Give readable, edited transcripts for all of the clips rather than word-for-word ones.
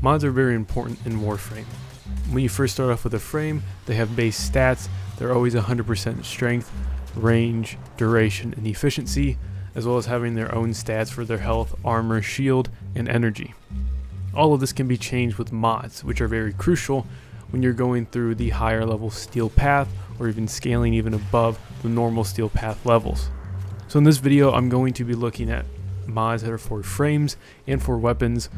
Mods are very important in Warframe. When you first start off with a frame, they have base stats. They're always 100% strength, range, duration, and efficiency, as well as having their own stats for their health, armor, shield, and energy. All of this can be changed with mods, which are very crucial when you're going through the higher level steel path or even scaling even above the normal steel path levels. So in this video, I'm going to be looking at mods that are for frames and for weapons.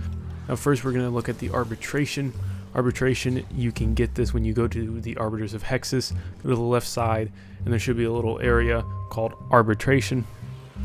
Now first we're going to look at the Arbitration. Arbitration, you can get this when you go to the Arbiters of Hexus, go to the left side, and there should be a little area called Arbitration.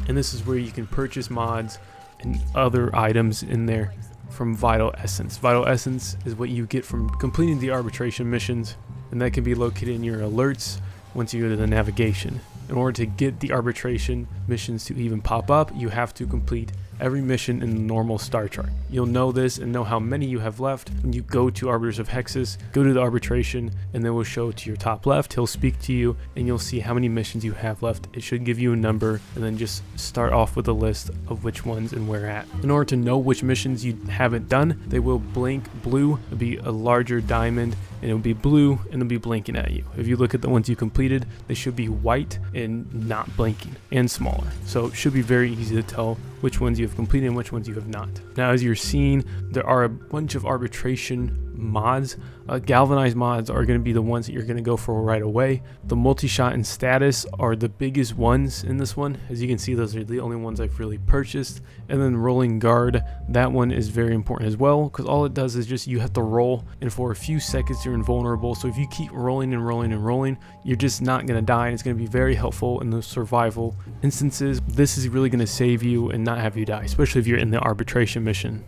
And this is where you can purchase mods and other items in there from Vital Essence. Vital Essence is what you get from completing the arbitration missions, and that can be located in your alerts once you go to the navigation. In order to get the arbitration missions to even pop up, you have to complete every mission in the normal star chart. You'll know this and know how many you have left when you go to Arbiters of Hexus, go to the arbitration, and then we'll show to your top left. He'll speak to you and you'll see how many missions you have left. It should give you a number, and then just start off with a list of which ones and where at. In order to know which missions you haven't done, they will blink blue. It'll be a larger diamond and it'll be blue and it'll be blinking at you. If you look at the ones you completed, they should be white and not blinking and smaller. So it should be very easy to tell which ones you have completed and which ones you have not. Now, as you're seeing, there are a bunch of arbitration mods. Galvanized mods are going to be the ones that you're going to go for right away. The multi-shot and status are the biggest ones in this one. As you can see, those are the only ones I've really purchased. And then rolling guard, that one is very important as well, because all it does is just you have to roll, and for a few seconds you're invulnerable. So if you keep rolling and rolling and rolling, you're just not going to die, and it's going to be very helpful in the survival instances. This is really going to save you and not have you die, especially if you're in the arbitration mission.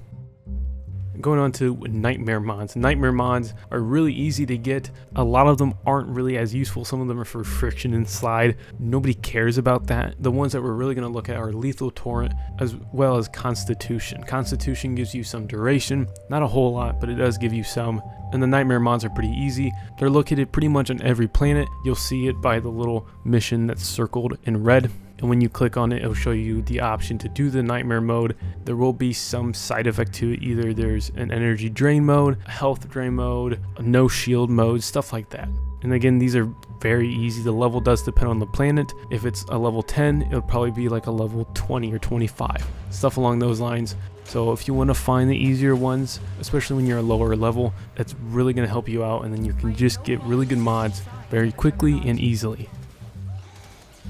Going on to nightmare mods. Nightmare mods are really easy to get. A lot of them aren't really as useful. Some of them are for friction and slide. Nobody cares about that. The ones that we're really going to look at are lethal torrent as well as constitution. Constitution gives you some duration, not a whole lot, but it does give you some. And the nightmare mods are pretty easy. They're located pretty much on every planet. You'll see it by the little mission that's circled in red. And when you click on it, it'll show you the option to do the nightmare mode. There will be some side effect to it. Either there's an energy drain mode, a health drain mode, a no shield mode, stuff like that. And again, these are very easy. The level does depend on the planet. If it's a level 10, it'll probably be like a level 20 or 25, stuff along those lines. So if you want to find the easier ones, especially when you're a lower level, that's really going to help you out, and then you can just get really good mods very quickly and easily.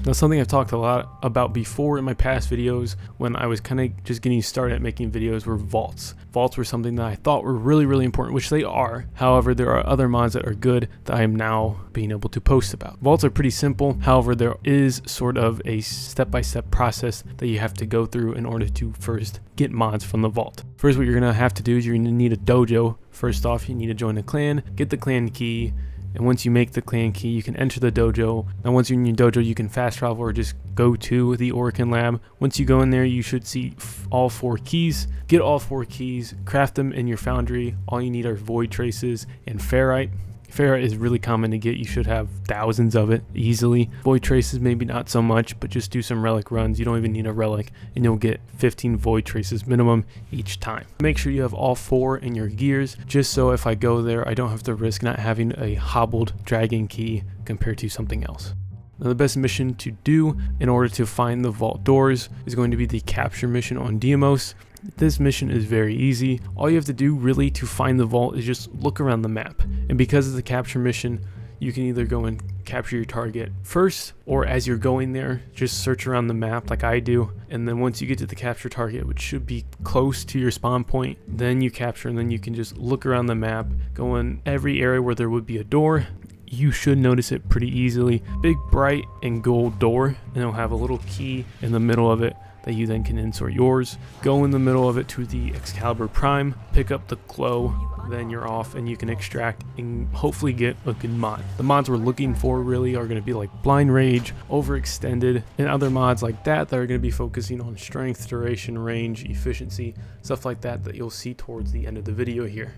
Now, something I've talked a lot about before in my past videos when I was kind of just getting started at making videos were vaults. Vaults were something that I thought were really, really important, which they are. However, there are other mods that are good that I am now being able to post about. Vaults are pretty simple. However, there is sort of a step-by-step process that you have to go through in order to first get mods from the vault. First, what you're going to have to do is you're going to need a dojo. First off, you need to join a clan, get the clan key. And once you make the clan key, you can enter the dojo. Now once you're in your dojo, you can fast travel or just go to the Orokin lab. Once you go in there, you should see all 4 keys. Get all 4 keys, craft them in your foundry. All you need are void traces and ferrite. Ferrite is really common to get. You should have thousands of it easily. Void traces, maybe not so much, but just do some relic runs. You don't even need a relic, and you'll get 15 void traces minimum each time. Make sure you have all 4 in your gears, just so if I go there, I don't have to risk not having a hobbled dragon key compared to something else. Now, the best mission to do in order to find the vault doors is going to be the capture mission on Deimos. This mission is very easy. All you have to do really to find the vault is just look around the map. And because of the capture mission, you can either go and capture your target first, or as you're going there, just search around the map like I do. And then once you get to the capture target, which should be close to your spawn point, then you capture, and then you can just look around the map, go in every area where there would be a door. You should notice it pretty easily. Big, bright, and gold door, and it'll have a little key in the middle of it that you then can insert yours. Go in the middle of it to the Excalibur Prime, pick up the glow, then you're off and you can extract and hopefully get a good mod. The mods we're looking for really are going to be like Blind Rage, Overextended, and other mods like that that are going to be focusing on strength, duration, range, efficiency, stuff like that that you'll see towards the end of the video here.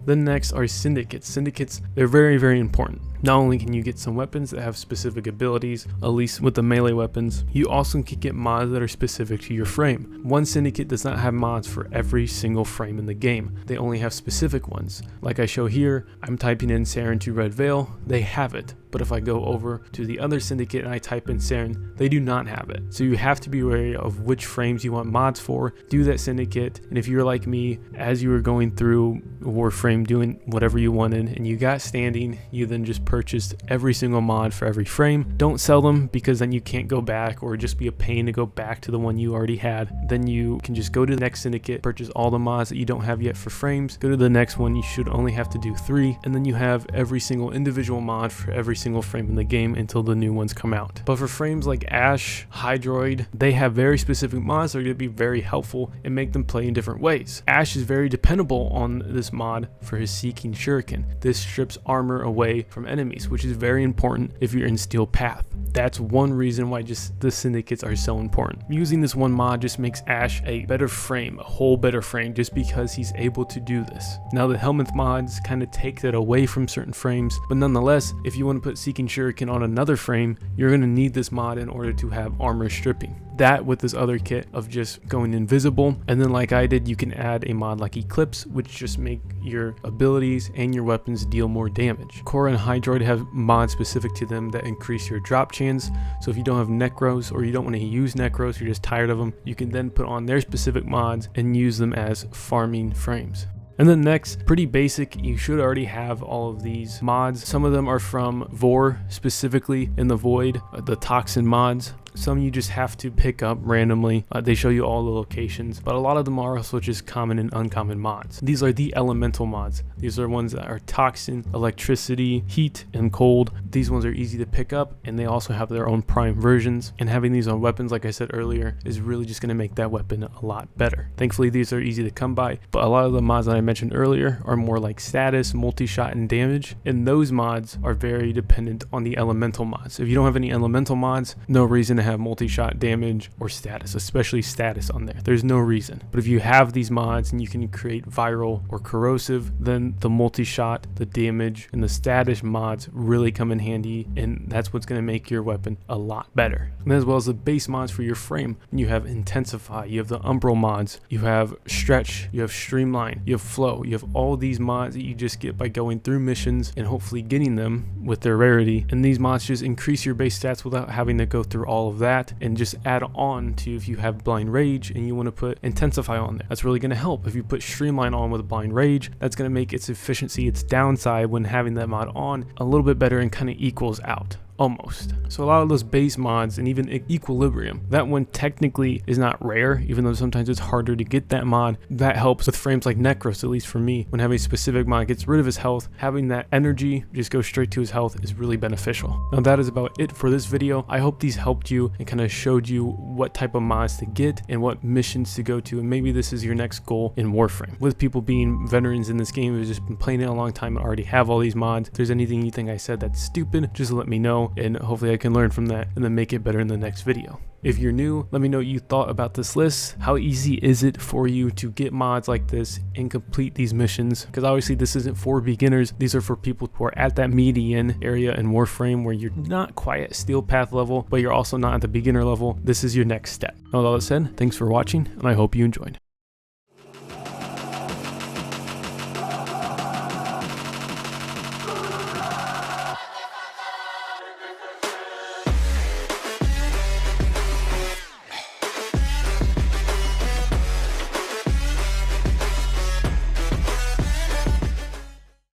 Then next are syndicates. Syndicates, they're very, very important. Not only can you get some weapons that have specific abilities, at least with the melee weapons, you also can get mods that are specific to your frame. One Syndicate does not have mods for every single frame in the game. They only have specific ones. Like I show here, I'm typing in Saren to Red Veil, they have it. But if I go over to the other Syndicate and I type in Saren, they do not have it. So you have to be wary of which frames you want mods for. Do that Syndicate, and if you're like me, as you were going through Warframe doing whatever you wanted and you got standing, you then just purchased every single mod for every frame. Don't sell them, because then you can't go back, or just be a pain to go back to the one you already had. Then you can just go to the next Syndicate, purchase all the mods that you don't have yet for frames, go to the next one, you should only have to do 3, and then you have every single individual mod for every single frame in the game until the new ones come out. But for frames like Ash, Hydroid, they have very specific mods that are going to be very helpful and make them play in different ways. Ash is very dependable on this mod for his Seeking Shuriken. This strips armor away from enemies, which is very important if you're in Steel Path. That's one reason why just the Syndicates are so important. Using this one mod just makes Ash a better frame, a whole better frame, just because he's able to do this. Now the Helminth mods kind of take that away from certain frames, but nonetheless, if you want to put Seeking Shuriken on another frame, you're going to need this mod in order to have armor stripping. That with this other kit of just going invisible, and then like I did, you can add a mod like Eclipse, which just make your abilities and your weapons deal more damage. Korra and Hydroid have mods specific to them that increase your drop chance, so if you don't have Necros or you don't want to use Necros, you're just tired of them, you can then put on their specific mods and use them as farming frames. And then next, pretty basic, you should already have all of these mods. Some of them are from Vor, specifically in the Void, the Toxin mods. Some you just have to pick up randomly. They show you all the locations, but a lot of them are also just common and uncommon mods. These are the elemental mods. These are ones that are toxin, electricity, heat, and cold. These ones are easy to pick up, and they also have their own prime versions. And having these on weapons, like I said earlier, is really just going to make that weapon a lot better. Thankfully, these are easy to come by, but a lot of the mods that I mentioned earlier are more like status, multi-shot, and damage, and those mods are very dependent on the elemental mods. If you don't have any elemental mods, no reason to have multi-shot, damage, or status, especially status on there. There's no reason. But if you have these mods and you can create viral or corrosive, then the multi-shot, the damage, and the status mods really come in handy, and that's what's going to make your weapon a lot better. And as well as the base mods for your frame, you have Intensify, you have the Umbral mods, you have Stretch, you have Streamline, you have Flow, you have all these mods that you just get by going through missions and hopefully getting them with their rarity. And these mods just increase your base stats without having to go through all of that, and just add on to if you have Blind Rage and you want to put Intensify on there. That's really going to help. If you put Streamline on with Blind Rage, that's going to make its efficiency, its downside when having that mod on, a little bit better and kind of equals out. Almost. So a lot of those base mods, and even Equilibrium, that one technically is not rare, even though sometimes it's harder to get that mod. That helps with frames like Necros, at least for me. When having a specific mod gets rid of his health, having that energy just go straight to his health is really beneficial. Now that is about it for this video. I hope these helped you and kind of showed you what type of mods to get and what missions to go to, and maybe this is your next goal in Warframe. With people being veterans in this game who've just been playing it a long time and already have all these mods, if there's anything you think I said that's stupid, just let me know, and hopefully I can learn from that and then make it better in the next video. If you're new, let me know what you thought about this list. How easy is it for you to get mods like this and complete these missions? Because obviously this isn't for beginners. These are for people who are at that median area in Warframe where you're not quite at Steel Path level, but you're also not at the beginner level. This is your next step. With all that said, thanks for watching, and I hope you enjoyed.